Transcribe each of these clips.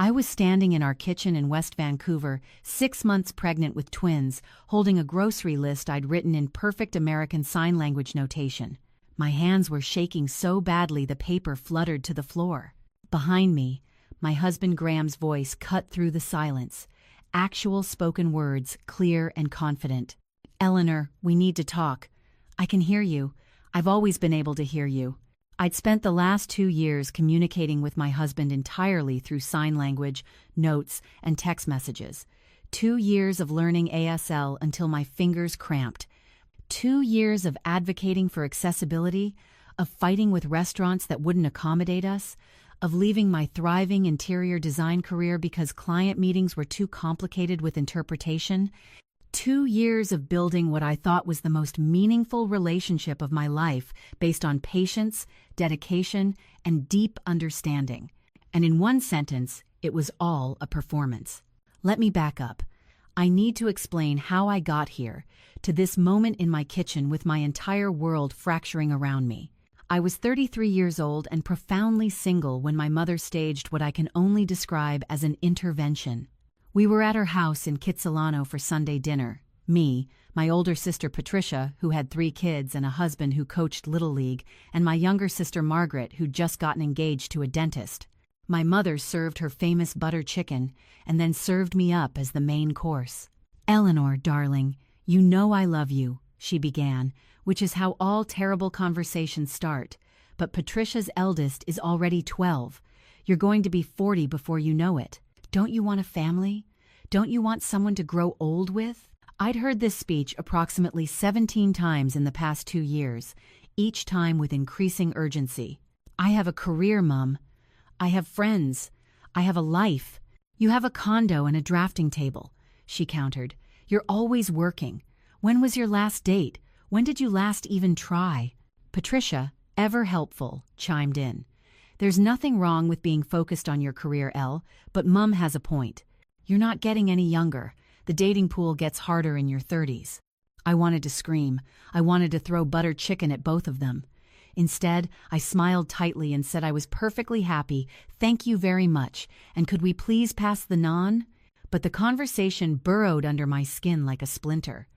I was standing in our kitchen in West Vancouver, 6 months pregnant with twins, holding a grocery list I'd written in perfect American Sign Language notation. My hands were shaking so badly the paper fluttered to the floor. Behind me, my husband Graham's voice cut through the silence. Actual spoken words, clear and confident. "Eleanor, we need to talk. I can hear you. I've always been able to hear you." I'd spent the last 2 years communicating with my husband entirely through sign language, notes, and text messages. 2 years of learning ASL until my fingers cramped. 2 years of advocating for accessibility, of fighting with restaurants that wouldn't accommodate us, of leaving my thriving interior design career because client meetings were too complicated with interpretation. 2 years of building what I thought was the most meaningful relationship of my life based on patience, dedication, and deep understanding. And in one sentence, it was all a performance. Let me back up. I need to explain how I got here, to this moment in my kitchen with my entire world fracturing around me. I was 33 years old and profoundly single when my mother staged what I can only describe as an intervention. We were at her house in Kitsilano for Sunday dinner. Me, my older sister Patricia, who had 3 kids and a husband who coached Little League, and my younger sister Margaret, who'd just gotten engaged to a dentist. My mother served her famous butter chicken and then served me up as the main course. "Eleanor, darling, you know I love you," she began, which is how all terrible conversations start. But Patricia's eldest is already 12. You're going to be 40 before you know it. Don't you want a family? Don't you want someone to grow old with? I'd heard this speech approximately 17 times in the past 2 years, each time with increasing urgency. "I have a career, Mum. I have friends. I have a life. You have a condo and a drafting table," she countered. "You're always working. When was your last date? When did you last even try?" Patricia, ever helpful, chimed in. "There's nothing wrong with being focused on your career, Elle, but Mum has a point. You're not getting any younger. The dating pool gets harder in your 30s. I wanted to scream. I wanted to throw butter chicken at both of them. Instead, I smiled tightly and said I was perfectly happy, thank you very much, and could we please pass the naan? But the conversation burrowed under my skin like a splinter.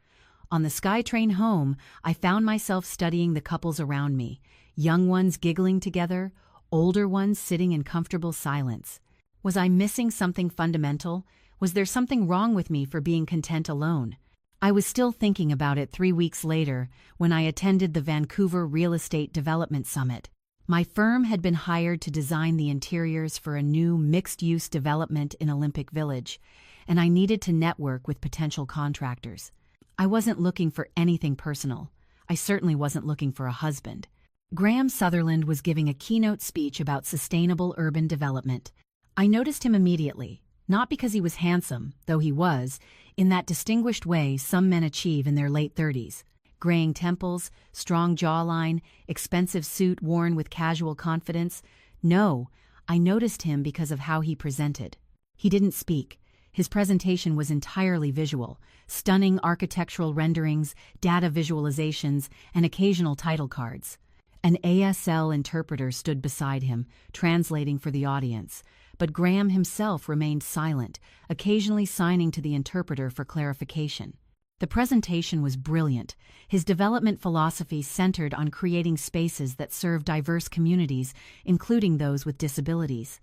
On the SkyTrain home, I found myself studying the couples around me, young ones giggling together, older ones sitting in comfortable silence. Was I missing something fundamental? Was there something wrong with me for being content alone? I was still thinking about it 3 weeks later when I attended the Vancouver Real Estate Development Summit. My firm had been hired to design the interiors for a new mixed-use development in Olympic Village, and I needed to network with potential contractors. I wasn't looking for anything personal. I certainly wasn't looking for a husband. Graham Sutherland was giving a keynote speech about sustainable urban development. I noticed him immediately, not because he was handsome, though he was, in that distinguished way some men achieve in their late 30s. Graying temples, strong jawline, expensive suit worn with casual confidence. No, I noticed him because of how he presented. He didn't speak. His presentation was entirely visual, stunning architectural renderings, data visualizations, and occasional title cards. An ASL interpreter stood beside him, translating for the audience, but Graham himself remained silent, occasionally signing to the interpreter for clarification. The presentation was brilliant. His development philosophy centered on creating spaces that serve diverse communities, including those with disabilities.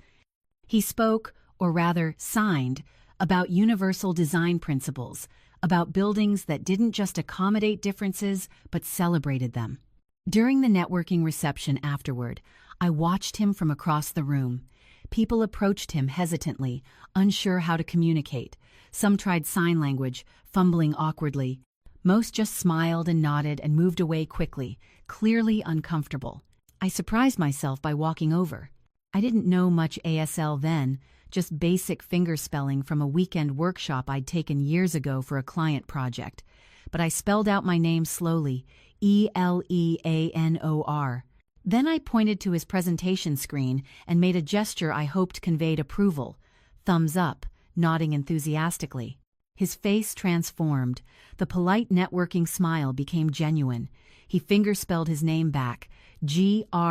He spoke, or rather signed, about universal design principles, about buildings that didn't just accommodate differences, but celebrated them. During the networking reception afterward, I watched him from across the room. People approached him hesitantly, unsure how to communicate. Some tried sign language, fumbling awkwardly. Most just smiled and nodded and moved away quickly, clearly uncomfortable. I surprised myself by walking over. I didn't know much ASL then, just basic fingerspelling from a weekend workshop I'd taken years ago for a client project. But I spelled out my name slowly, Eleanor. Then I pointed to his presentation screen and made a gesture I hoped conveyed approval. Thumbs up, nodding enthusiastically. His face transformed. The polite networking smile became genuine. He fingerspelled his name back, Graham.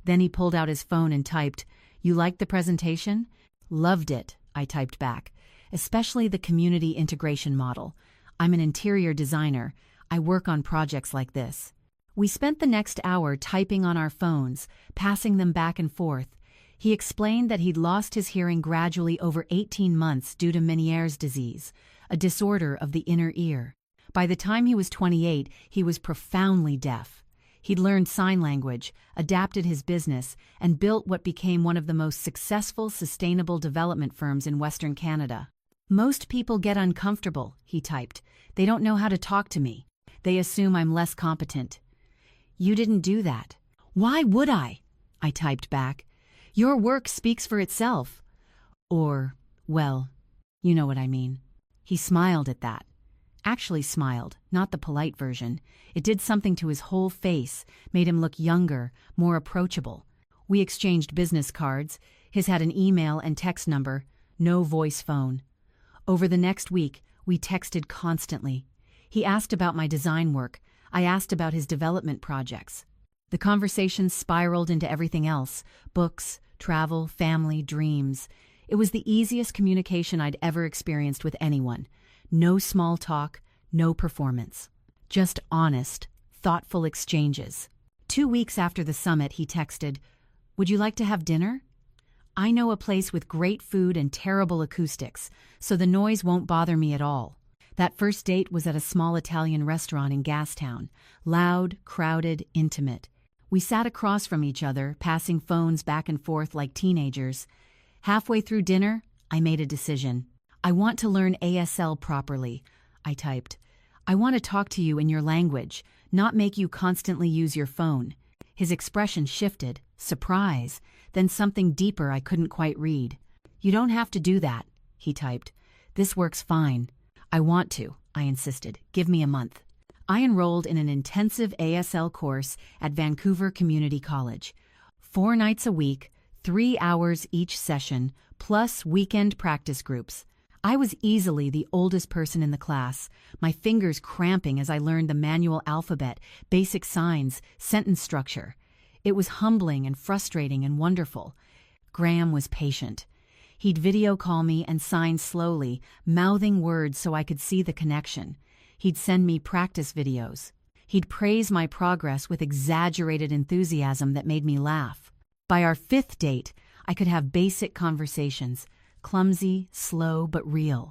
Then he pulled out his phone and typed, You liked the presentation? Loved it, I typed back. Especially the community integration model. I'm an interior designer. I work on projects like this. We spent the next hour typing on our phones, passing them back and forth. He explained that he'd lost his hearing gradually over 18 months due to Meniere's disease, a disorder of the inner ear. By the time he was 28, he was profoundly deaf. He'd learned sign language, adapted his business, and built what became one of the most successful sustainable development firms in Western Canada. Most people get uncomfortable, he typed. They don't know how to talk to me. They assume I'm less competent. You didn't do that. Why would I? I typed back. Your work speaks for itself. Or, well, you know what I mean. He smiled at that. Actually smiled, not the polite version. It did something to his whole face, made him look younger, more approachable. We exchanged business cards. His had an email and text number, no voice phone. Over the next week, we texted constantly. He asked about my design work. I asked about his development projects. The conversation spiraled into everything else: books, travel, family, dreams. It was the easiest communication I'd ever experienced with anyone. No small talk, no performance. Just honest, thoughtful exchanges. 2 weeks after the summit, he texted, "Would you like to have dinner? I know a place with great food and terrible acoustics, so the noise won't bother me at all." That first date was at a small Italian restaurant in Gastown. Loud, crowded, intimate. We sat across from each other, passing phones back and forth like teenagers. Halfway through dinner, I made a decision. I want to learn ASL properly, I typed. I want to talk to you in your language, not make you constantly use your phone. His expression shifted, surprise, then something deeper I couldn't quite read. You don't have to do that, he typed. This works fine. I want to, I insisted. Give me a month. I enrolled in an intensive ASL course at Vancouver Community College. 4 nights a week, 3 hours each session, plus weekend practice groups. I was easily the oldest person in the class, my fingers cramping as I learned the manual alphabet, basic signs, sentence structure. It was humbling and frustrating and wonderful. Graham was patient. He'd video call me and sign slowly, mouthing words so I could see the connection. He'd send me practice videos. He'd praise my progress with exaggerated enthusiasm that made me laugh. By our 5th date, I could have basic conversations, clumsy, slow, but real.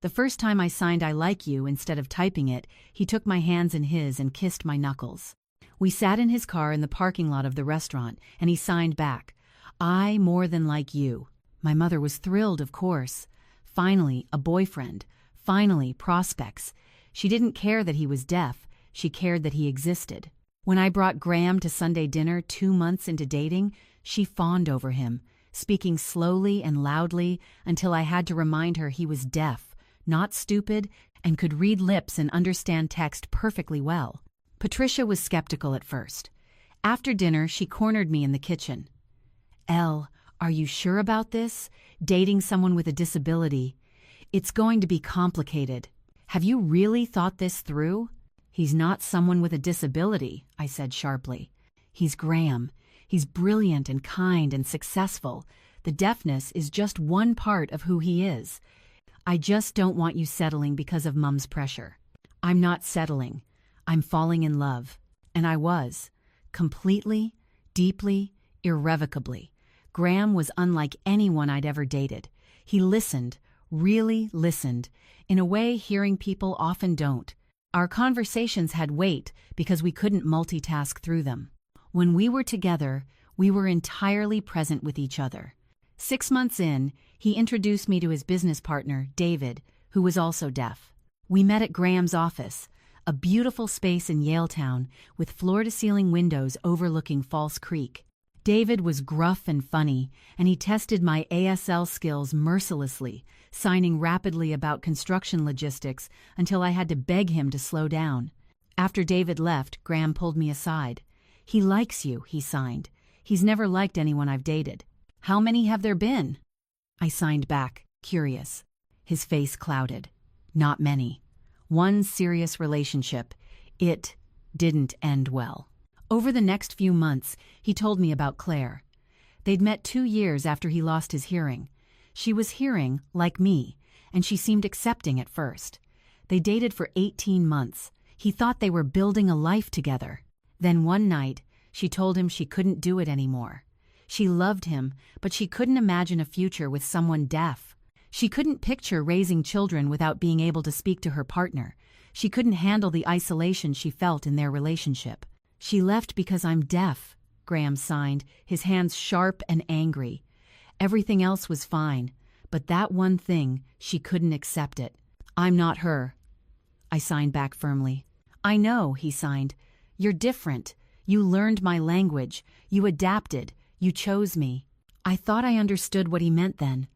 The first time I signed "I like you" instead of typing it, he took my hands in his and kissed my knuckles. We sat in his car in the parking lot of the restaurant, and he signed back, "I more than like you." My mother was thrilled, of course. Finally, a boyfriend. Finally, prospects. She didn't care that he was deaf. She cared that he existed. When I brought Graham to Sunday dinner 2 months into dating, she fawned over him, speaking slowly and loudly until I had to remind her he was deaf, not stupid, and could read lips and understand text perfectly well. Patricia was skeptical at first. After dinner, she cornered me in the kitchen. "Elle, are you sure about this? Dating someone with a disability? It's going to be complicated. Have you really thought this through?" "He's not someone with a disability," I said sharply. "He's Graham. He's brilliant and kind and successful. The deafness is just one part of who he is. I just don't want you settling because of Mum's pressure." "I'm not settling. I'm falling in love." And I was. Completely, deeply, irrevocably. Graham was unlike anyone I'd ever dated. He listened, really listened, in a way hearing people often don't. Our conversations had weight because we couldn't multitask through them. When we were together, we were entirely present with each other. 6 months in, he introduced me to his business partner, David, who was also deaf. We met at Graham's office, a beautiful space in Yaletown with floor-to-ceiling windows overlooking False Creek. David was gruff and funny, and he tested my ASL skills mercilessly, signing rapidly about construction logistics until I had to beg him to slow down. After David left, Graham pulled me aside. "He likes you," he signed. "He's never liked anyone I've dated." "How many have there been?" I signed back, curious. His face clouded. "Not many. One serious relationship. It didn't end well." Over the next few months, he told me about Claire. They'd met 2 years after he lost his hearing. She was hearing, like me, and she seemed accepting at first. They dated for 18 months. He thought they were building a life together. Then one night, she told him she couldn't do it anymore. She loved him, but she couldn't imagine a future with someone deaf. She couldn't picture raising children without being able to speak to her partner. She couldn't handle the isolation she felt in their relationship. "She left because I'm deaf," Graham signed, his hands sharp and angry. Everything else was fine, but that one thing, she couldn't accept it. "I'm not her," I signed back firmly. "I know," he signed. "You're different. You learned my language. You adapted. You chose me." I thought I understood what he meant then.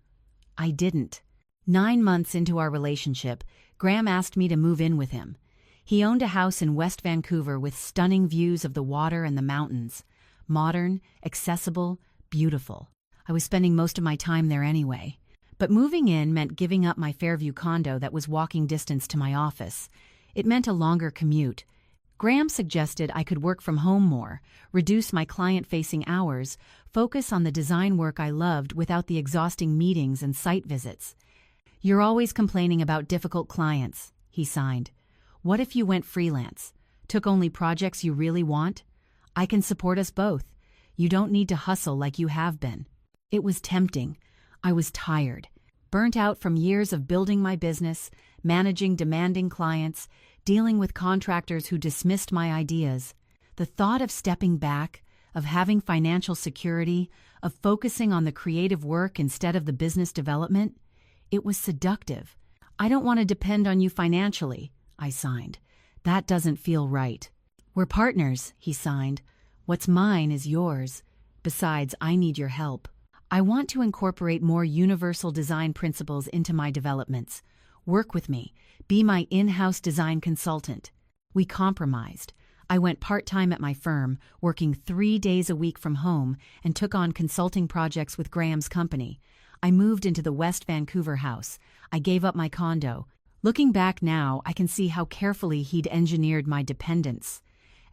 I didn't. 9 months into our relationship, Graham asked me to move in with him. He owned a house in West Vancouver with stunning views of the water and the mountains. Modern, accessible, beautiful. I was spending most of my time there anyway. But moving in meant giving up my Fairview condo that was walking distance to my office. It meant a longer commute. Graham suggested I could work from home more, reduce my client-facing hours, focus on the design work I loved without the exhausting meetings and site visits. "You're always complaining about difficult clients," he signed. "What if you went freelance? Took only projects you really want? I can support us both. You don't need to hustle like you have been." It was tempting. I was tired. Burnt out from years of building my business, managing demanding clients, dealing with contractors who dismissed my ideas. The thought of stepping back, of having financial security, of focusing on the creative work instead of the business development, it was seductive. "I don't want to depend on you financially," I signed. "That doesn't feel right." "We're partners," he signed. "What's mine is yours. Besides, I need your help. I want to incorporate more universal design principles into my developments. Work with me. Be my in-house design consultant." We compromised. I went part-time at my firm, working 3 days a week from home, and took on consulting projects with Graham's company. I moved into the West Vancouver house. I gave up my condo. Looking back now, I can see how carefully he'd engineered my dependence.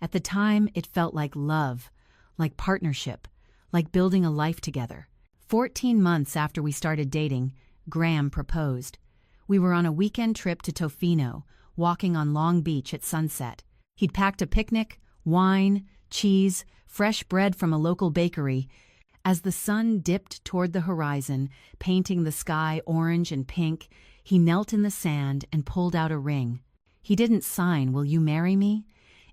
At the time, it felt like love, like partnership, like building a life together. 14 months after we started dating, Graham proposed. We were on a weekend trip to Tofino, walking on Long Beach at sunset. He'd packed a picnic, wine, cheese, fresh bread from a local bakery. As the sun dipped toward the horizon, painting the sky orange and pink, he knelt in the sand and pulled out a ring. He didn't sign, "Will you marry me?"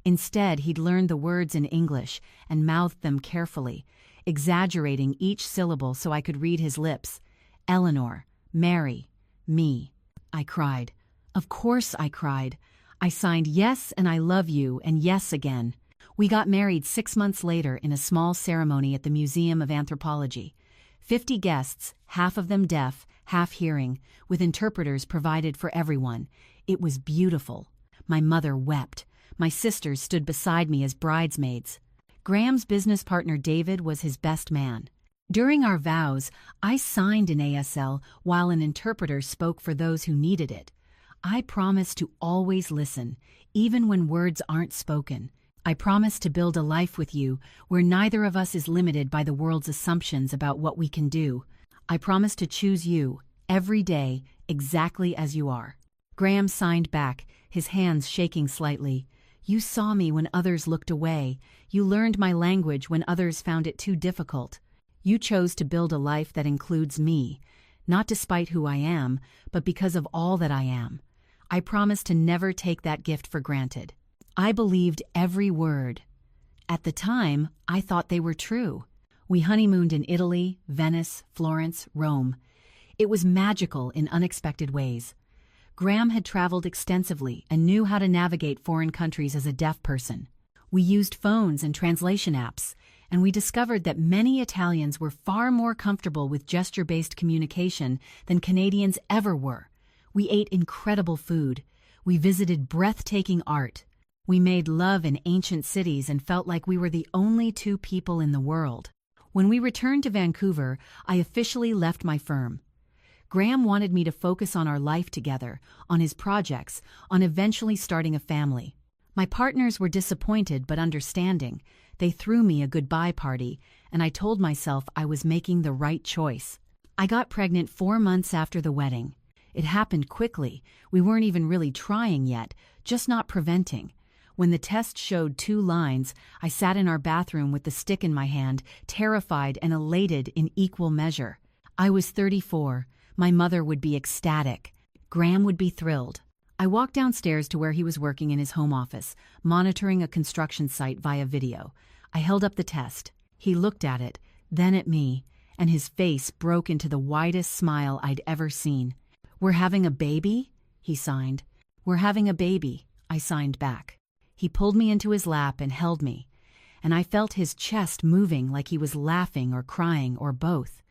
Instead, he'd learned the words in English and mouthed them carefully, exaggerating each syllable so I could read his lips. "Eleanor, marry me." I cried. Of course I cried. I signed yes and I love you and yes again. We got married 6 months later in a small ceremony at the Museum of Anthropology. 50 guests, half of them deaf, half hearing, with interpreters provided for everyone. It was beautiful. My mother wept. My sisters stood beside me as bridesmaids. Graham's business partner David was his best man. During our vows, I signed in ASL while an interpreter spoke for those who needed it. I promise to always listen, even when words aren't spoken. I promise to build a life with you where neither of us is limited by the world's assumptions about what we can do. I promise to choose you, every day, exactly as you are. Graham signed back, his hands shaking slightly. "You saw me when others looked away. You learned my language when others found it too difficult. You chose to build a life that includes me, not despite who I am, but because of all that I am. I promise to never take that gift for granted." I believed every word. At the time, I thought they were true. We honeymooned in Italy, Venice, Florence, Rome. It was magical in unexpected ways. Graham had traveled extensively and knew how to navigate foreign countries as a deaf person. We used phones and translation apps, and we discovered that many Italians were far more comfortable with gesture-based communication than Canadians ever were. We ate incredible food. We visited breathtaking art. We made love in ancient cities and felt like we were the only two people in the world. When we returned to Vancouver, I officially left my firm. Graham wanted me to focus on our life together, on his projects, on eventually starting a family. My partners were disappointed but understanding. They threw me a goodbye party, and I told myself I was making the right choice. I got pregnant 4 months after the wedding. It happened quickly. We weren't even really trying yet, just not preventing. When the test showed 2 lines, I sat in our bathroom with the stick in my hand, terrified and elated in equal measure. I was 34. My mother would be ecstatic. Graham would be thrilled. I walked downstairs to where he was working in his home office, monitoring a construction site via video. I held up the test. He looked at it, then at me, and his face broke into the widest smile I'd ever seen. "We're having a baby?" he signed. "We're having a baby," I signed back. He pulled me into his lap and held me, and I felt his chest moving like he was laughing or crying or both.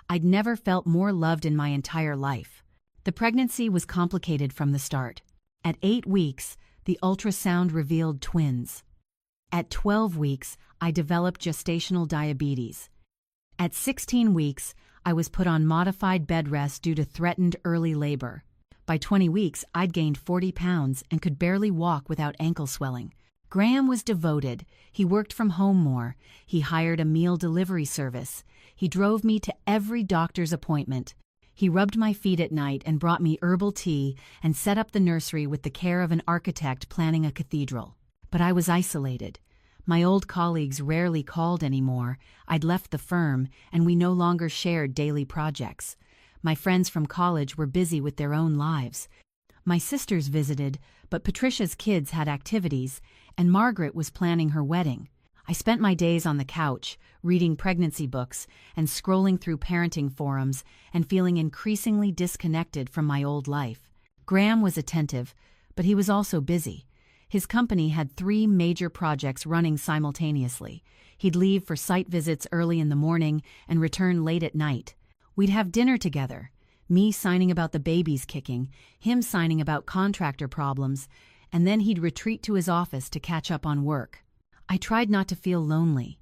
I'd never felt more loved in my entire life. The pregnancy was complicated from the start. At 8 weeks, the ultrasound revealed twins. At 12 weeks, I developed gestational diabetes. At 16 weeks, I was put on modified bed rest due to threatened early labor. By 20 weeks, I'd gained 40 pounds and could barely walk without ankle swelling. Graham was devoted. He worked from home more. He hired a meal delivery service. He drove me to every doctor's appointment. He rubbed my feet at night and brought me herbal tea and set up the nursery with the care of an architect planning a cathedral. But I was isolated. My old colleagues rarely called anymore. I'd left the firm, and we no longer shared daily projects. My friends from college were busy with their own lives. My sisters visited, but Patricia's kids had activities, and Margaret was planning her wedding. I spent my days on the couch, reading pregnancy books and scrolling through parenting forums and feeling increasingly disconnected from my old life. Graham was attentive, but he was also busy. His company had 3 major projects running simultaneously. He'd leave for site visits early in the morning and return late at night. We'd have dinner together, me signing about the baby's kicking, him signing about contractor problems, and then he'd retreat to his office to catch up on work. I tried not to feel lonely.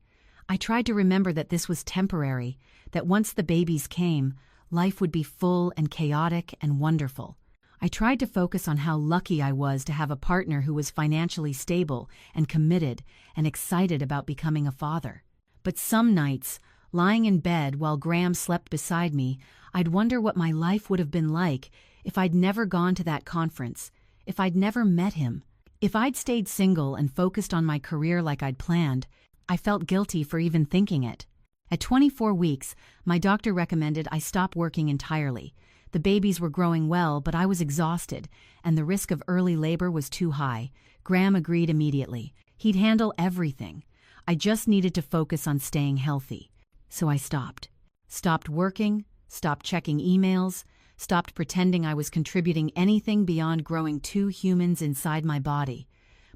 I tried to remember that this was temporary, that once the babies came, life would be full and chaotic and wonderful. I tried to focus on how lucky I was to have a partner who was financially stable and committed and excited about becoming a father. But some nights, lying in bed while Graham slept beside me, I'd wonder what my life would have been like if I'd never gone to that conference, if I'd never met him. If I'd stayed single and focused on my career like I'd planned, I felt guilty for even thinking it. At 24 weeks, my doctor recommended I stop working entirely. The babies were growing well, but I was exhausted, and the risk of early labor was too high. Graham agreed immediately. He'd handle everything. I just needed to focus on staying healthy. So I stopped. Stopped working, stopped checking emails, stopped pretending I was contributing anything beyond growing 2 humans inside my body.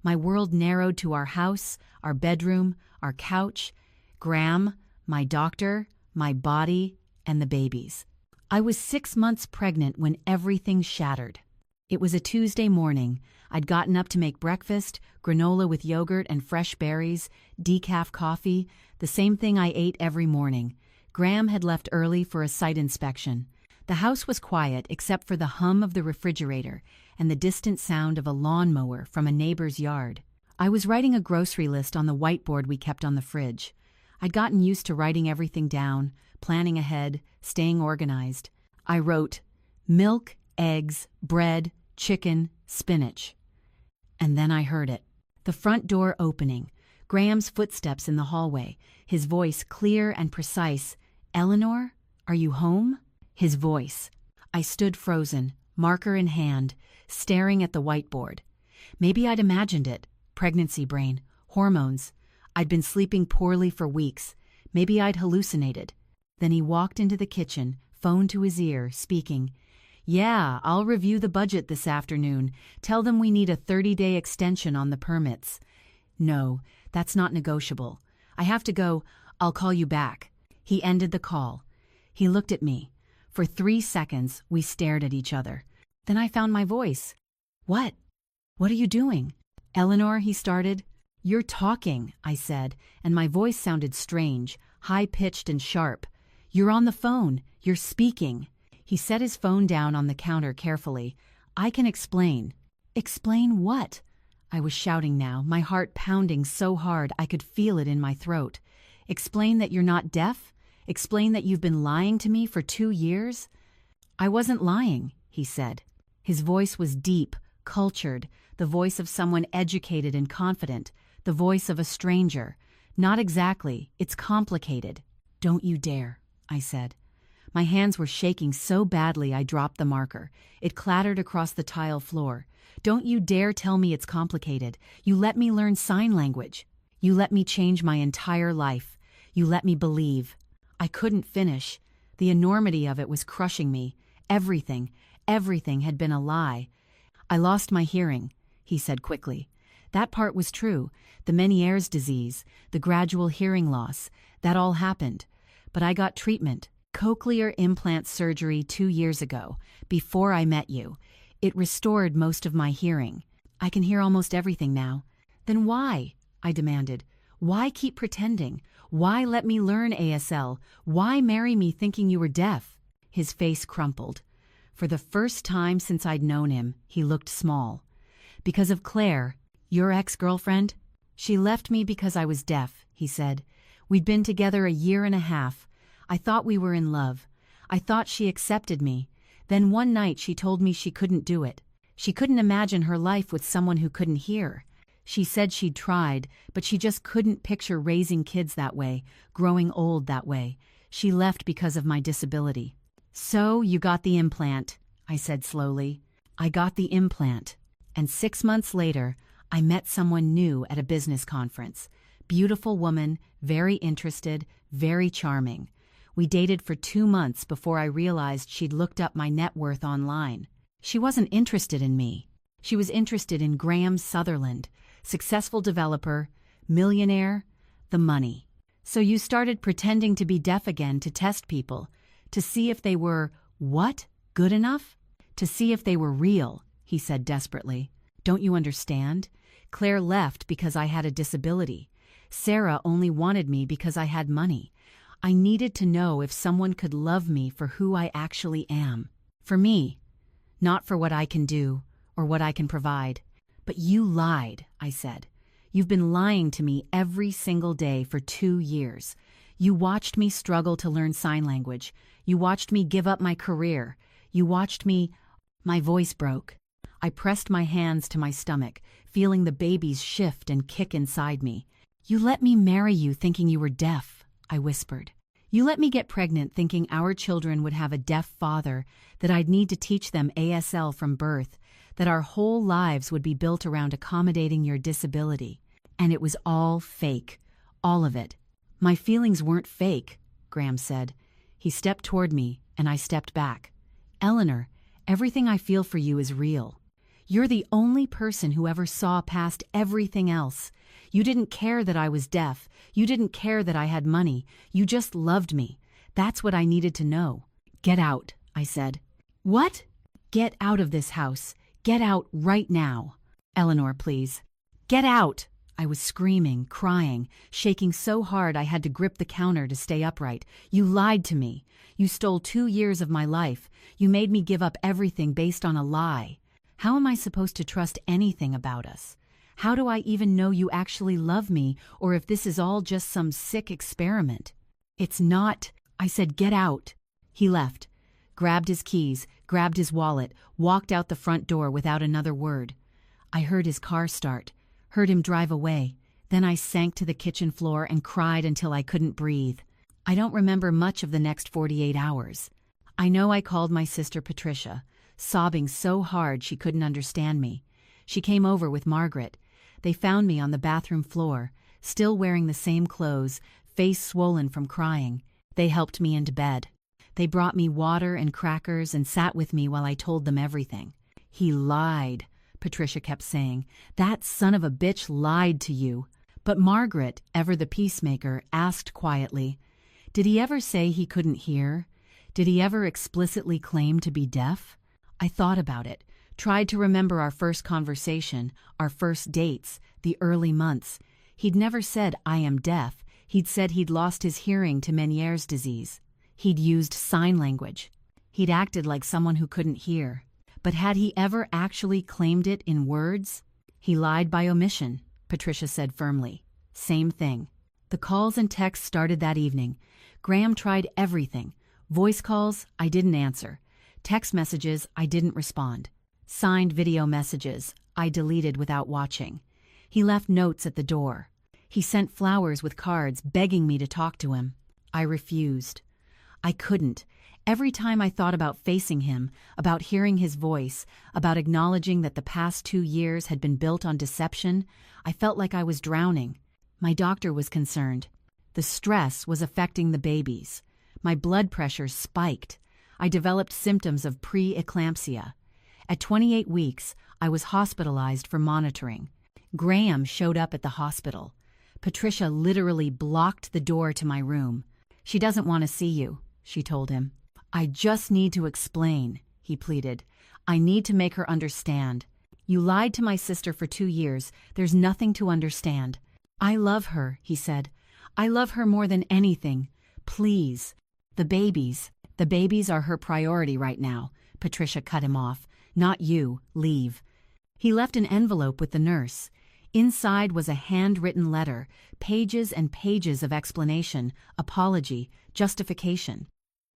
My world narrowed to our house, our bedroom, our couch, Graham, my doctor, my body, and the babies. I was 6 months pregnant when everything shattered. It was a Tuesday morning. I'd gotten up to make breakfast, granola with yogurt and fresh berries, decaf coffee, the same thing I ate every morning. Graham had left early for a site inspection. The house was quiet except for the hum of the refrigerator and the distant sound of a lawnmower from a neighbor's yard. I was writing a grocery list on the whiteboard we kept on the fridge. I'd gotten used to writing everything down, planning ahead, staying organized. I wrote, milk, eggs, bread, chicken, spinach. And then I heard it. The front door opening. Graham's footsteps in the hallway. His voice clear and precise. "Eleanor, are you home?" His voice. I stood frozen, marker in hand, staring at the whiteboard. Maybe I'd imagined it. Pregnancy brain. Hormones. I'd been sleeping poorly for weeks. Maybe I'd hallucinated. Then he walked into the kitchen, phone to his ear, speaking. "Yeah, I'll review the budget this afternoon. Tell them we need a 30-day extension on the permits." "No, that's not negotiable. I have to go. I'll call you back." He ended the call. He looked at me. For 3 seconds, we stared at each other. Then I found my voice. "What? What are you doing?" "Eleanor," he started. "You're talking," I said, and my voice sounded strange, high-pitched and sharp. "You're on the phone. You're speaking." He set his phone down on the counter carefully. "I can explain." "Explain what?" I was shouting now, my heart pounding so hard I could feel it in my throat. Explain that you're not deaf? Explain that you've been lying to me for 2 years? I wasn't lying, he said. His voice was deep, cultured, the voice of someone educated and confident, the voice of a stranger. Not exactly, it's complicated. Don't you dare, I said. My hands were shaking so badly I dropped the marker. It clattered across the tile floor. Don't you dare tell me it's complicated. You let me learn sign language. You let me change my entire life. You let me believe. I couldn't finish. The enormity of it was crushing me. Everything had been a lie. I lost my hearing, he said quickly. That part was true. The Meniere's disease, the gradual hearing loss, that all happened. But I got treatment, cochlear implant surgery 2 years ago, before I met you. It restored most of my hearing. I can hear almost everything now. Then why? I demanded. Why keep pretending? Why let me learn ASL? Why marry me thinking you were deaf? His face crumpled. For the first time since I'd known him, he looked small. Because of Claire, your ex-girlfriend? She left me because I was deaf, he said. We'd been together 1.5 years. I thought we were in love. I thought she accepted me. Then one night she told me she couldn't do it. She couldn't imagine her life with someone who couldn't hear. She said she'd tried, but she just couldn't picture raising kids that way, growing old that way. She left because of my disability. So you got the implant, I said slowly. I got the implant. And 6 months later, I met someone new at a business conference. Beautiful woman, very interested, very charming. We dated for 2 months before I realized she'd looked up my net worth online. She wasn't interested in me. She was interested in Graham Sutherland, successful developer, millionaire, the money. So you started pretending to be deaf again to test people, to see if they were, what, good enough? To see if they were real, he said desperately. Don't you understand? Claire left because I had a disability. Sarah only wanted me because I had money. I needed to know if someone could love me for who I actually am. For me, not for what I can do or what I can provide. But you lied, I said. You've been lying to me every single day for 2 years. You watched me struggle to learn sign language. You watched me give up my career. You watched me... My voice broke. I pressed my hands to my stomach, feeling the babies shift and kick inside me. You let me marry you thinking you were deaf, I whispered. You let me get pregnant thinking our children would have a deaf father, that I'd need to teach them ASL from birth, that our whole lives would be built around accommodating your disability. And it was all fake. All of it. My feelings weren't fake, Graham said. He stepped toward me, and I stepped back. Eleanor, everything I feel for you is real. You're the only person who ever saw past everything else. You didn't care that I was deaf. You didn't care that I had money. You just loved me. That's what I needed to know. Get out, I said. What? Get out of this house. Get out right now. Eleanor, please. Get out! I was screaming, crying, shaking so hard I had to grip the counter to stay upright. You lied to me. You stole 2 years of my life. You made me give up everything based on a lie. How am I supposed to trust anything about us? How do I even know you actually love me, or if this is all just some sick experiment? It's not. I said, get out. He left, grabbed his keys, grabbed his wallet, walked out the front door without another word. I heard his car start, heard him drive away. Then I sank to the kitchen floor and cried until I couldn't breathe. I don't remember much of the next 48 hours. I know I called my sister Patricia, sobbing so hard she couldn't understand me. She came over with Margaret. They found me on the bathroom floor, still wearing the same clothes, face swollen from crying. They helped me into bed. They brought me water and crackers and sat with me while I told them everything. He lied, Patricia kept saying. That son of a bitch lied to you. But Margaret, ever the peacemaker, asked quietly, did he ever say he couldn't hear? Did he ever explicitly claim to be deaf? I thought about it, tried to remember our first conversation, our first dates, the early months. He'd never said, I am deaf. He'd said he'd lost his hearing to Meniere's disease. He'd used sign language. He'd acted like someone who couldn't hear. But had he ever actually claimed it in words? He lied by omission, Patricia said firmly. Same thing. The calls and texts started that evening. Graham tried everything. Voice calls, I didn't answer. Text messages, I didn't respond. Signed video messages, I deleted without watching. He left notes at the door. He sent flowers with cards begging me to talk to him. I refused. I couldn't. Every time I thought about facing him, about hearing his voice, about acknowledging that the past 2 years had been built on deception, I felt like I was drowning. My doctor was concerned. The stress was affecting the babies. My blood pressure spiked. I developed symptoms of pre-eclampsia. At 28 weeks, I was hospitalized for monitoring. Graham showed up at the hospital. Patricia literally blocked the door to my room. She doesn't want to see you, she told him. I just need to explain, he pleaded. I need to make her understand. You lied to my sister for 2 years. There's nothing to understand. I love her, he said. I love her more than anything. Please. The babies are her priority right now, Patricia cut him off. Not you, leave. He left an envelope with the nurse. Inside was a handwritten letter, pages and pages of explanation, apology, justification.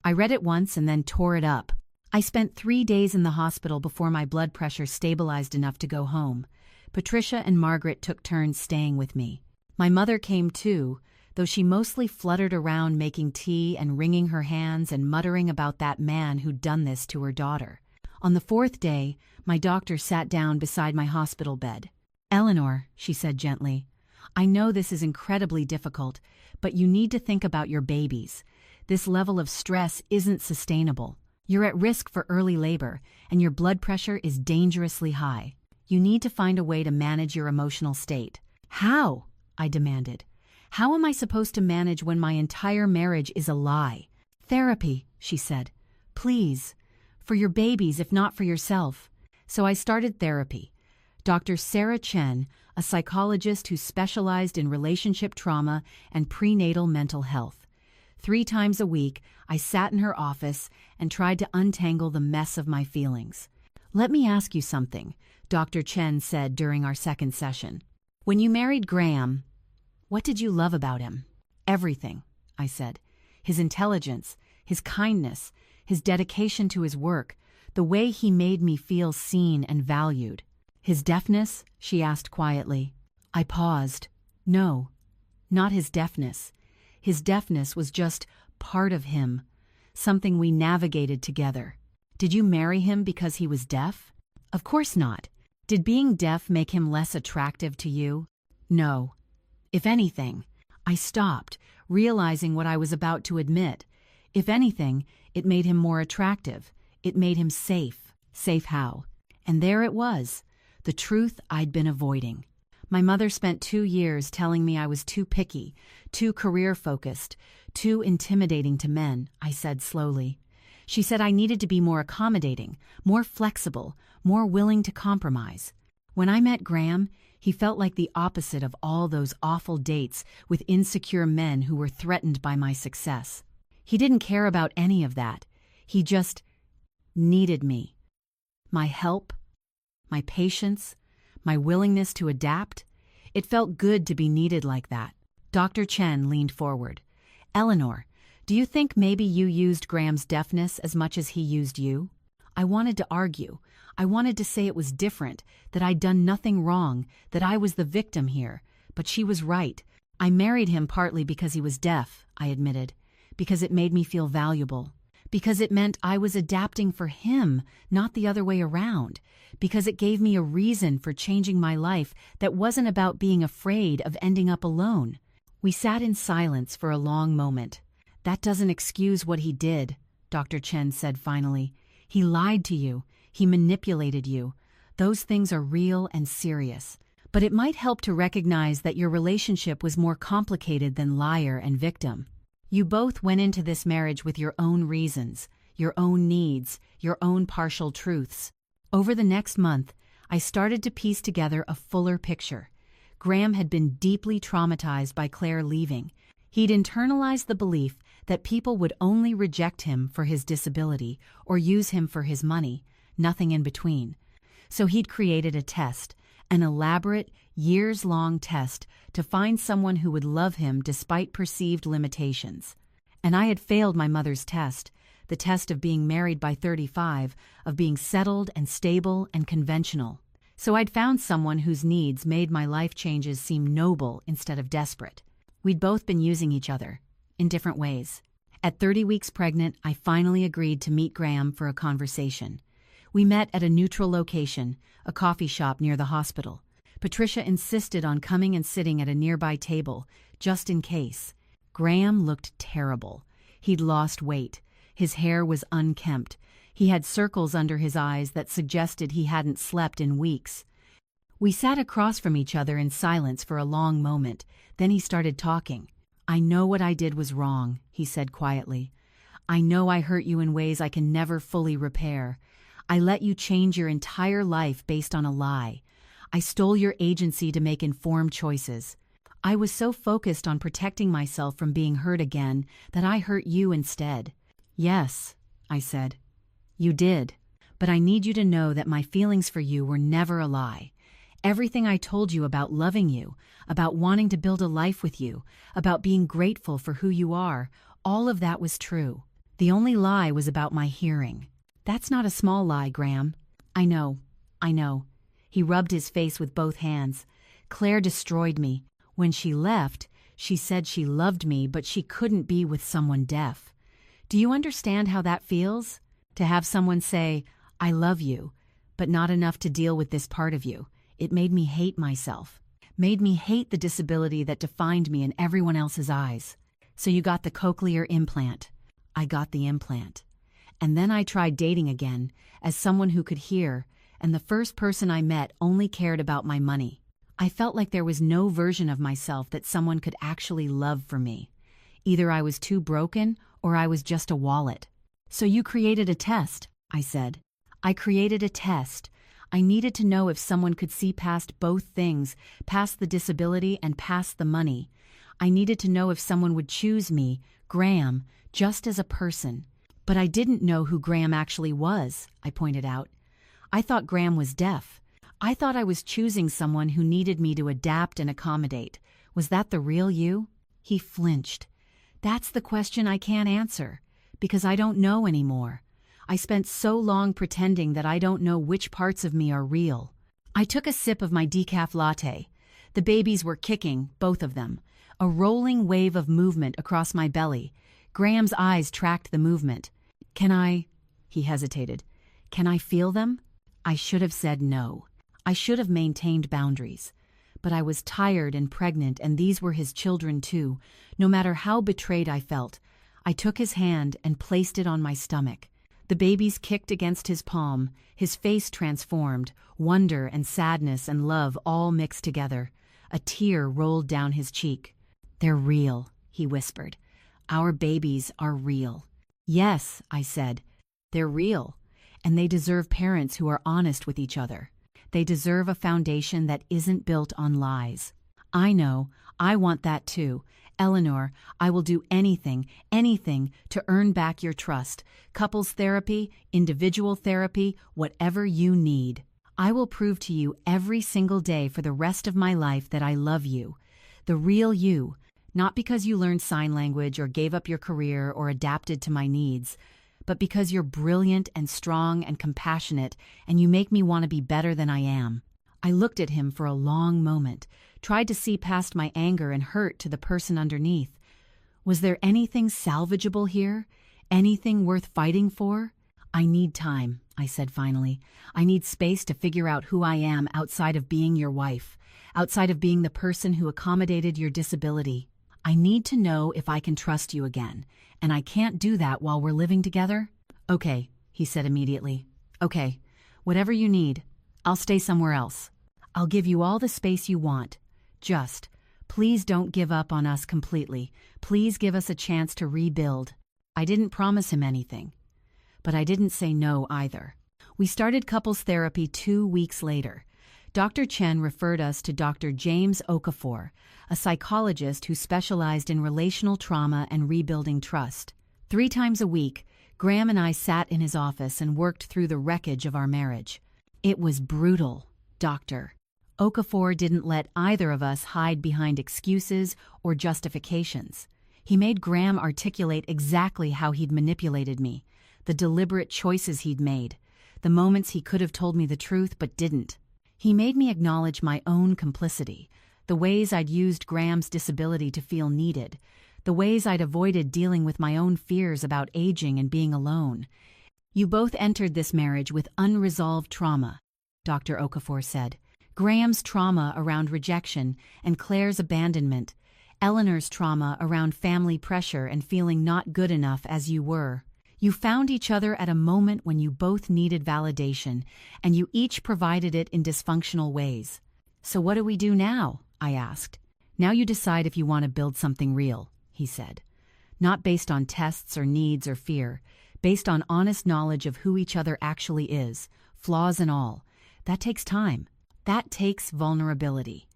I read it once and then tore it up. I spent 3 days in the hospital before my blood pressure stabilized enough to go home. Patricia and Margaret took turns staying with me. My mother came too, though she mostly fluttered around making tea and wringing her hands and muttering about that man who'd done this to her daughter. On the 4th day, my doctor sat down beside my hospital bed. Eleanor, she said gently, I know this is incredibly difficult, but you need to think about your babies. This level of stress isn't sustainable. You're at risk for early labor, and your blood pressure is dangerously high. You need to find a way to manage your emotional state. How? I demanded. How am I supposed to manage when my entire marriage is a lie? Therapy, she said. Please. For your babies, if not for yourself. So I started therapy. Dr. Sarah Chen, a psychologist who specialized in relationship trauma and prenatal mental health. 3 times a week, I sat in her office and tried to untangle the mess of my feelings. Let me ask you something, Dr. Chen said during our 2nd session. When you married Graham, what did you love about him? Everything, I said. His intelligence, his kindness, his dedication to his work, the way he made me feel seen and valued. His deafness? She asked quietly. I paused. No, not his deafness. His deafness was just part of him, something we navigated together. Did you marry him because he was deaf? Of course not. Did being deaf make him less attractive to you? No. If anything, I stopped, realizing what I was about to admit. If anything, it made him more attractive. It made him safe. Safe how? And there it was, the truth I'd been avoiding. My mother spent 2 years telling me I was too picky, too career-focused, too intimidating to men, I said slowly. She said I needed to be more accommodating, more flexible, more willing to compromise. When I met Graham, he felt like the opposite of all those awful dates with insecure men who were threatened by my success. He didn't care about any of that. He just needed me. My help, my patience, my willingness to adapt. It felt good to be needed like that. Dr. Chen leaned forward. Eleanor, do you think maybe you used Graham's deafness as much as he used you? I wanted to argue. I wanted to say it was different, that I'd done nothing wrong, that I was the victim here. But she was right. I married him partly because he was deaf, I admitted, because it made me feel valuable, because it meant I was adapting for him, not the other way around, because it gave me a reason for changing my life that wasn't about being afraid of ending up alone. We sat in silence for a long moment. That doesn't excuse what he did, Dr. Chen said finally. He lied to you. He manipulated you. Those things are real and serious. But it might help to recognize that your relationship was more complicated than liar and victim. You both went into this marriage with your own reasons, your own needs, your own partial truths. Over the next month, I started to piece together a fuller picture. Graham had been deeply traumatized by Claire leaving. He'd internalized the belief that people would only reject him for his disability or use him for his money, nothing in between. So he'd created a test, An elaborate, years-long test to find someone who would love him despite perceived limitations. And I had failed my mother's test, the test of being married by 35, of being settled and stable and conventional. So I'd found someone whose needs made my life changes seem noble instead of desperate. We'd both been using each other, in different ways. At 30 weeks pregnant, I finally agreed to meet Graham for a conversation. We met at a neutral location, a coffee shop near the hospital. Patricia insisted on coming and sitting at a nearby table, just in case. Graham looked terrible. He'd lost weight. His hair was unkempt. He had circles under his eyes that suggested he hadn't slept in weeks. We sat across from each other in silence for a long moment. Then he started talking. "I know what I did was wrong," he said quietly. "I know I hurt you in ways I can never fully repair. I let you change your entire life based on a lie. I stole your agency to make informed choices. I was so focused on protecting myself from being hurt again that I hurt you instead." "Yes," I said. "You did. But I need you to know that my feelings for you were never a lie. Everything I told you about loving you, about wanting to build a life with you, about being grateful for who you are, all of that was true. The only lie was about my hearing. That's not a small lie, Graham." I know. He rubbed his face with both hands. "Claire destroyed me. When she left, she said she loved me, but she couldn't be with someone deaf. Do you understand how that feels? To have someone say, 'I love you,' but not enough to deal with this part of you. It made me hate myself. Made me hate the disability that defined me in everyone else's eyes. So you got the cochlear implant." I got the implant. And then I tried dating again, as someone who could hear, and the first person I met only cared about my money. I felt like there was no version of myself that someone could actually love for me. Either I was too broken, or I was just a wallet. "So you created a test," I said. "I created a test. I needed to know if someone could see past both things, past the disability and past the money. I needed to know if someone would choose me, Graham, just as a person. But I didn't know who Graham actually was," I pointed out. "I thought Graham was deaf. I thought I was choosing someone who needed me to adapt and accommodate. Was that the real you?" He flinched. "That's the question I can't answer, because I don't know anymore. I spent so long pretending that I don't know which parts of me are real." I took a sip of my decaf latte. The babies were kicking, both of them. A rolling wave of movement across my belly. Graham's eyes tracked the movement. "Can I?" He hesitated. "Can I feel them?" I should have said no. I should have maintained boundaries. But I was tired and pregnant, and these were his children too. No matter how betrayed I felt, I took his hand and placed it on my stomach. The babies kicked against his palm, his face transformed, wonder and sadness and love all mixed together. A tear rolled down his cheek. "They're real," he whispered. "Our babies are real." "Yes," I said. "They're real. And they deserve parents who are honest with each other. They deserve a foundation that isn't built on lies." "I know. I want that too. Eleanor, I will do anything to earn back your trust. Couples therapy, individual therapy, whatever you need. I will prove to you every single day for the rest of my life that I love you. The real you. Not because you learned sign language or gave up your career or adapted to my needs, but because you're brilliant and strong and compassionate, and you make me want to be better than I am." I looked at him for a long moment, tried to see past my anger and hurt to the person underneath. Was there anything salvageable here? Anything worth fighting for? "I need time," I said finally. "I need space to figure out who I am outside of being your wife, outside of being the person who accommodated your disability. I need to know if I can trust you again, and I can't do that while we're living together." "Okay," he said immediately. "Okay, whatever you need. I'll stay somewhere else. I'll give you all the space you want. Just, please don't give up on us completely. Please give us a chance to rebuild." I didn't promise him anything, but I didn't say no either. We started couples therapy 2 weeks later. Dr. Chen referred us to Dr. James Okafor, a psychologist who specialized in relational trauma and rebuilding trust. 3 times a week, Graham and I sat in his office and worked through the wreckage of our marriage. "It was brutal, Doctor," Okafor didn't let either of us hide behind excuses or justifications. He made Graham articulate exactly how he'd manipulated me, the deliberate choices he'd made, the moments he could have told me the truth but didn't. He made me acknowledge my own complicity, the ways I'd used Graham's disability to feel needed, the ways I'd avoided dealing with my own fears about aging and being alone. "You both entered this marriage with unresolved trauma," Dr. Okafor said. "Graham's trauma around rejection and Claire's abandonment, Eleanor's trauma around family pressure and feeling not good enough as you were. You found each other at a moment when you both needed validation, and you each provided it in dysfunctional ways. So what do we do now?" I asked. "Now you decide if you want to build something real," he said. "Not based on tests or needs or fear, based on honest knowledge of who each other actually is, flaws and all. That takes time. That takes vulnerability.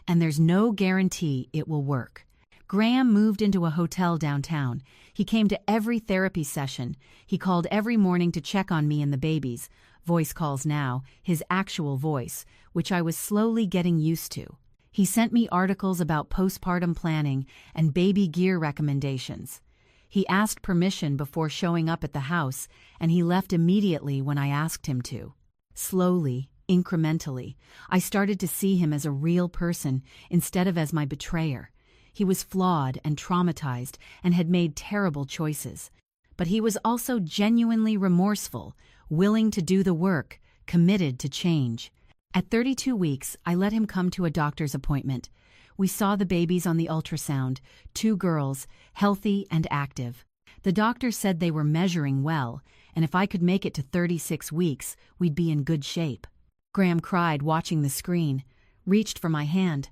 And there's no guarantee it will work." Graham moved into a hotel downtown. He came to every therapy session. He called every morning to check on me and the babies. Voice calls now, his actual voice, which I was slowly getting used to. He sent me articles about postpartum planning and baby gear recommendations. He asked permission before showing up at the house, and he left immediately when I asked him to. Slowly, incrementally, I started to see him as a real person instead of as my betrayer. He was flawed and traumatized and had made terrible choices. But he was also genuinely remorseful, willing to do the work, committed to change. At 32 weeks, I let him come to a doctor's appointment. We saw the babies on the ultrasound, 2 girls, healthy and active. The doctor said they were measuring well, and if I could make it to 36 weeks, we'd be in good shape. Graham cried watching the screen, reached for my hand.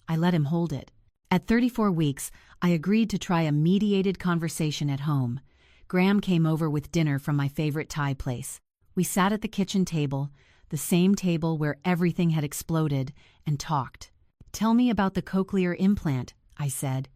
I let him hold it. At 34 weeks, I agreed to try a mediated conversation at home. Graham came over with dinner from my favorite Thai place. We sat at the kitchen table, the same table where everything had exploded, and talked. "Tell me about the cochlear implant," I said.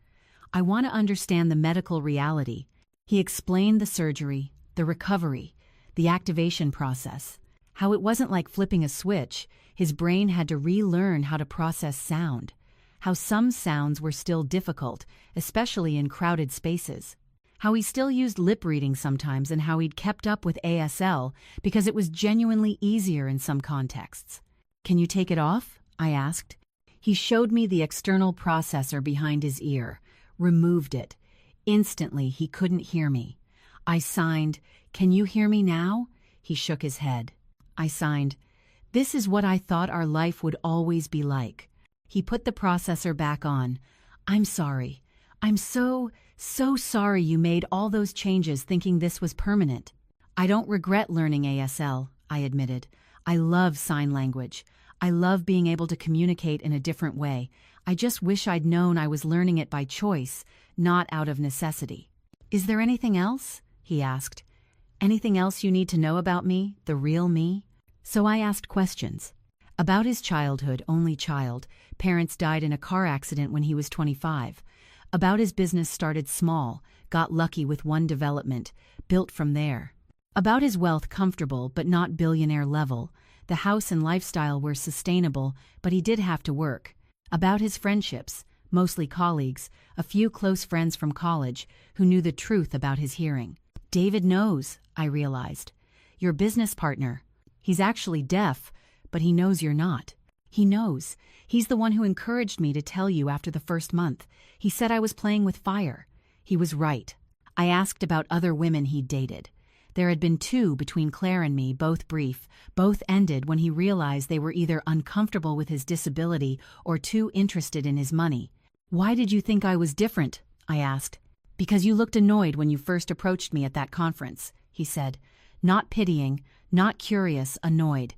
"I want to understand the medical reality." He explained the surgery, the recovery, the activation process, how it wasn't like flipping a switch. His brain had to relearn how to process sound, how some sounds were still difficult, especially in crowded spaces, how he still used lip reading sometimes, and how he'd kept up with ASL because it was genuinely easier in some contexts. "Can you take it off?" I asked. He showed me the external processor behind his ear, removed it. Instantly, he couldn't hear me. I signed, "Can you hear me now?" He shook his head. I signed, "This is what I thought our life would always be like." He put the processor back on. "I'm sorry. I'm so sorry you made all those changes thinking this was permanent." "I don't regret learning ASL," I admitted. "I love sign language. I love being able to communicate in a different way. I just wish I'd known I was learning it by choice, not out of necessity." "Is there anything else?" he asked. "Anything else you need to know about me, the real me?" So I asked questions. About his childhood, only child. Parents died in a car accident when he was 25. About his business started small, got lucky with one development, built from there. About his wealth, comfortable but not billionaire level. The house and lifestyle were sustainable, but he did have to work. About his friendships, mostly colleagues, a few close friends from college who knew the truth about his hearing. "David knows," I realized. "Your business partner. He's actually deaf, but he knows you're not. He knows. He's the one who encouraged me to tell you after the first month. He said I was playing with fire." He was right. I asked about other women he'd dated. There had been 2 between Claire and me, both brief. Both ended when he realized they were either uncomfortable with his disability or too interested in his money. "Why did you think I was different?" I asked. "Because you looked annoyed when you first approached me at that conference," he said. "Not pitying, not curious, annoyed.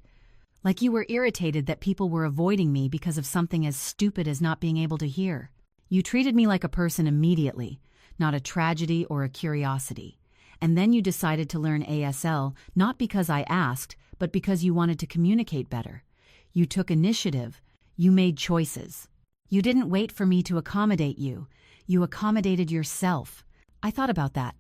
Like you were irritated that people were avoiding me because of something as stupid as not being able to hear. You treated me like a person immediately, not a tragedy or a curiosity. And then you decided to learn ASL, not because I asked, but because you wanted to communicate better. You took initiative. You made choices. You didn't wait for me to accommodate you. You accommodated yourself." I thought about that.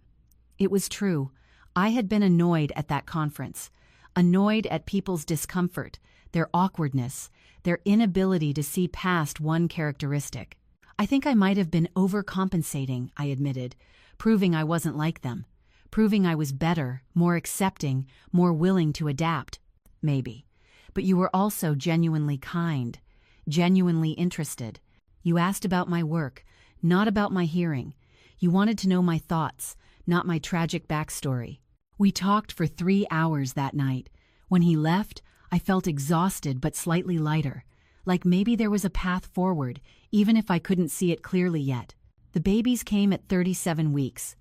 It was true. I had been annoyed at that conference. Annoyed at people's discomfort, their awkwardness, their inability to see past one characteristic. I think I might have been overcompensating, I admitted, proving I wasn't like them, proving I was better, more accepting, more willing to adapt. Maybe. But you were also genuinely kind, genuinely interested. You asked about my work, not about my hearing. You wanted to know my thoughts, not my tragic backstory. We talked for 3 hours that night. When he left, I felt exhausted but slightly lighter, like maybe there was a path forward, even if I couldn't see it clearly yet. The babies came at 37 weeks.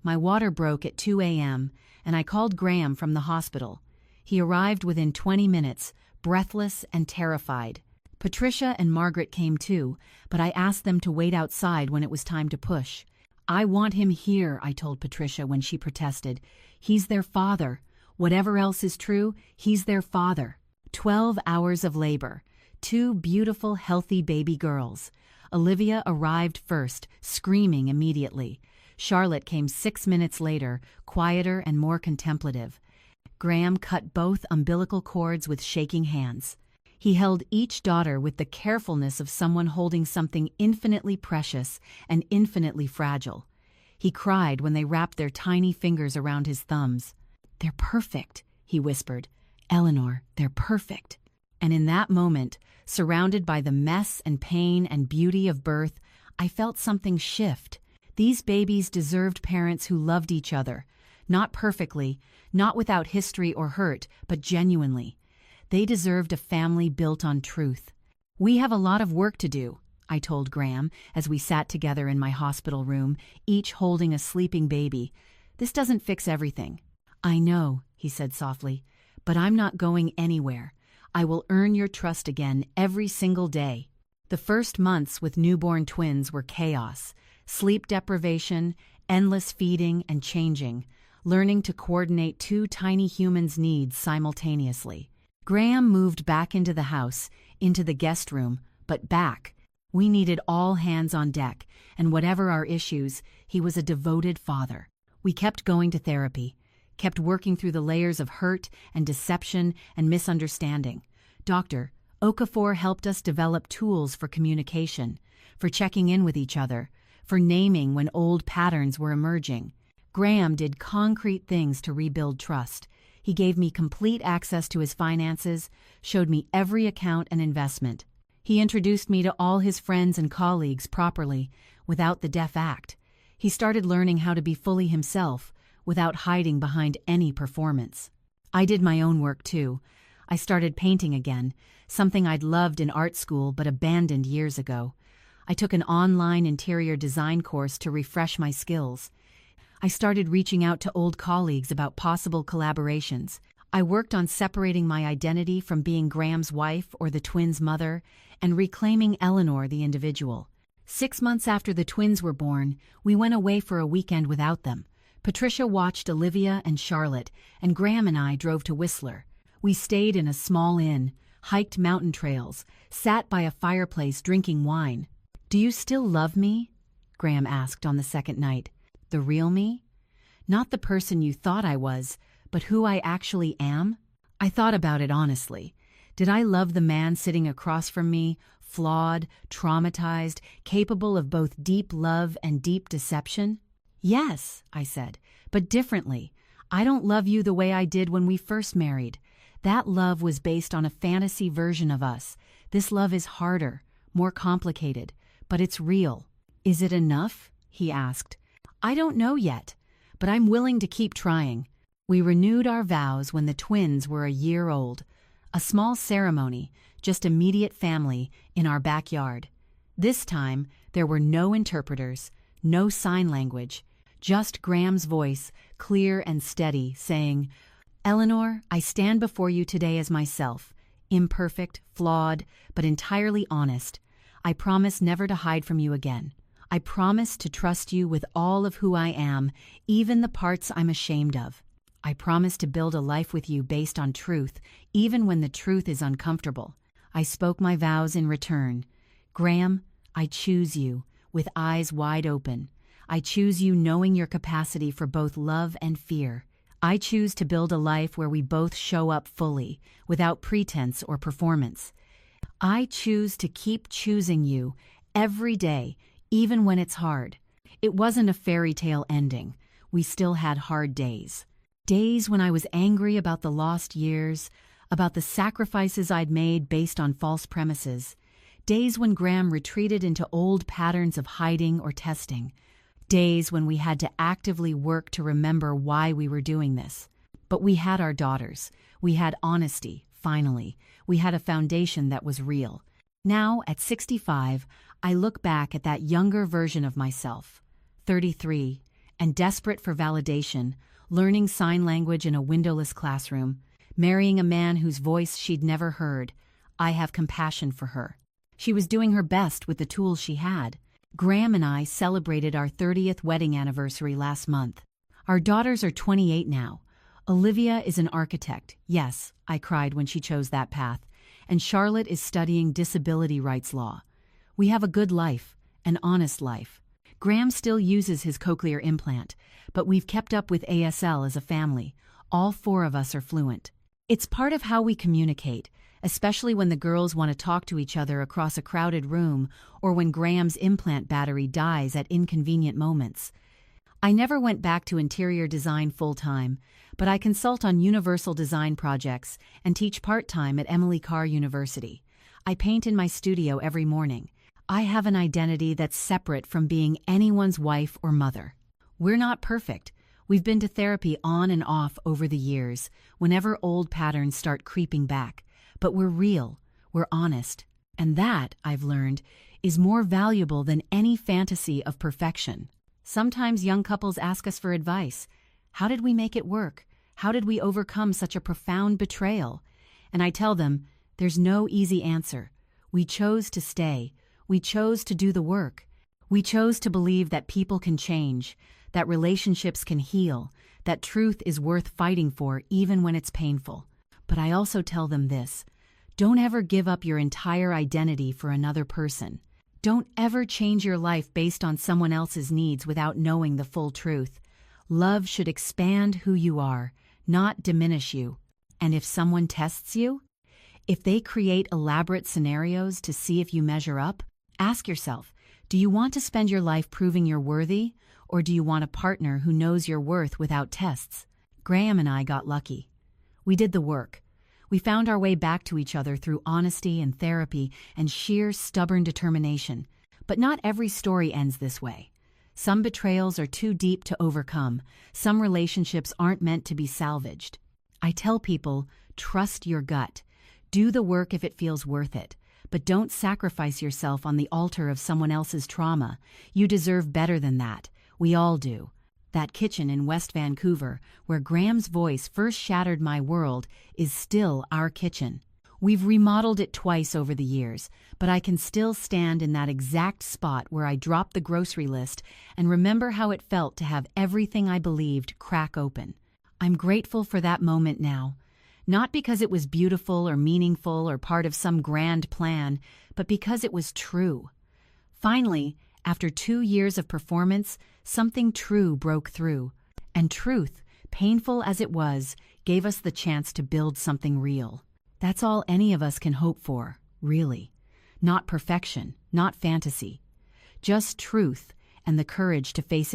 My water broke at 2 a.m., and I called Graham from the hospital. He arrived within 20 minutes, breathless and terrified. Patricia and Margaret came too, but I asked them to wait outside when it was time to push. "I want him here," I told Patricia when she protested. "He's their father. Whatever else is true, he's their father." 12 hours of labor. 2 beautiful, healthy baby girls. Olivia arrived first, screaming immediately. Charlotte came 6 minutes later, quieter and more contemplative. Graham cut both umbilical cords with shaking hands. He held each daughter with the carefulness of someone holding something infinitely precious and infinitely fragile. He cried when they wrapped their tiny fingers around his thumbs. "They're perfect," he whispered. "Eleanor, they're perfect." And in that moment, surrounded by the mess and pain and beauty of birth, I felt something shift. These babies deserved parents who loved each other, not perfectly, not without history or hurt, but genuinely. They deserved a family built on truth. "We have a lot of work to do," I told Graham as we sat together in my hospital room, each holding a sleeping baby. "This doesn't fix everything." "I know," he said softly, "but I'm not going anywhere. I will earn your trust again every single day." The first months with newborn twins were chaos. Sleep deprivation, endless feeding and changing, learning to coordinate 2 tiny humans' needs simultaneously. Graham moved back into the house, into the guest room, but back. We needed all hands on deck, and whatever our issues, he was a devoted father. We kept going to therapy, kept working through the layers of hurt and deception and misunderstanding. Dr. Okafor helped us develop tools for communication, for checking in with each other, for naming when old patterns were emerging. Graham did concrete things to rebuild trust. He gave me complete access to his finances, showed me every account and investment. He introduced me to all his friends and colleagues properly, without the deaf act. He started learning how to be fully himself, without hiding behind any performance. I did my own work too. I started painting again, something I'd loved in art school but abandoned years ago. I took an online interior design course to refresh my skills. I started reaching out to old colleagues about possible collaborations. I worked on separating my identity from being Graham's wife or the twins' mother and reclaiming Eleanor the individual. 6 months after the twins were born, we went away for a weekend without them. Patricia watched Olivia and Charlotte, and Graham and I drove to Whistler. We stayed in a small inn, hiked mountain trails, sat by a fireplace drinking wine. "Do you still love me?" Graham asked on the second night. "The real me? Not the person you thought I was, but who I actually am?" I thought about it honestly. Did I love the man sitting across from me, flawed, traumatized, capable of both deep love and deep deception? "Yes," I said, "but differently. I don't love you the way I did when we first married. That love was based on a fantasy version of us. This love is harder, more complicated, but it's real." "Is it enough?" he asked. "I don't know yet, but I'm willing to keep trying." We renewed our vows when the twins were a year old. A small ceremony, just immediate family, in our backyard. This time, there were no interpreters, no sign language, just Graham's voice, clear and steady, saying, "Eleanor, I stand before you today as myself, imperfect, flawed, but entirely honest. I promise never to hide from you again. I promise to trust you with all of who I am, even the parts I'm ashamed of. I promise to build a life with you based on truth, even when the truth is uncomfortable." I spoke my vows in return. "Graham, I choose you, with eyes wide open. I choose you knowing your capacity for both love and fear. I choose to build a life where we both show up fully, without pretense or performance. I choose to keep choosing you every day, even when it's hard. It wasn't a fairy tale ending. We still had hard days. Days when I was angry about the lost years, about the sacrifices I'd made based on false premises. Days when Graham retreated into old patterns of hiding or testing. Days when we had to actively work to remember why we were doing this. But we had our daughters. We had honesty, finally. We had a foundation that was real. Now, at 65, I look back at that younger version of myself, 33, and desperate for validation, learning sign language in a windowless classroom, marrying a man whose voice she'd never heard. I have compassion for her. She was doing her best with the tools she had. Graham and I celebrated our 30th wedding anniversary last month. Our daughters are 28 now. Olivia is an architect. Yes, I cried when she chose that path. And Charlotte is studying disability rights law. We have a good life, an honest life. Graham still uses his cochlear implant, but we've kept up with ASL as a family. All 4 of us are fluent. It's part of how we communicate, especially when the girls want to talk to each other across a crowded room or when Graham's implant battery dies at inconvenient moments. I never went back to interior design full-time, but I consult on universal design projects and teach part-time at Emily Carr University. I paint in my studio every morning. I have an identity that's separate from being anyone's wife or mother. We're not perfect. We've been to therapy on and off over the years, whenever old patterns start creeping back. But we're real, we're honest, and that, I've learned, is more valuable than any fantasy of perfection. Sometimes young couples ask us for advice. How did we make it work? How did we overcome such a profound betrayal? And I tell them, there's no easy answer. We chose to stay. We chose to do the work. We chose to believe that people can change, that relationships can heal, that truth is worth fighting for even when it's painful. But I also tell them this: don't ever give up your entire identity for another person. Don't ever change your life based on someone else's needs without knowing the full truth. Love should expand who you are, not diminish you. And if someone tests you, if they create elaborate scenarios to see if you measure up, ask yourself, do you want to spend your life proving you're worthy, or do you want a partner who knows your worth without tests? Graham and I got lucky. We did the work. We found our way back to each other through honesty and therapy and sheer stubborn determination. But not every story ends this way. Some betrayals are too deep to overcome. Some relationships aren't meant to be salvaged. I tell people, trust your gut. Do the work if it feels worth it. But don't sacrifice yourself on the altar of someone else's trauma. You deserve better than that. We all do. That kitchen in West Vancouver, where Graham's voice first shattered my world, is still our kitchen. We've remodeled it twice over the years, but I can still stand in that exact spot where I dropped the grocery list and remember how it felt to have everything I believed crack open. I'm grateful for that moment now, not because it was beautiful or meaningful or part of some grand plan, but because it was true. Finally, after 2 years of performance, something true broke through. And truth, painful as it was, gave us the chance to build something real. That's all any of us can hope for, really. Not perfection, not fantasy. Just truth and the courage to face it.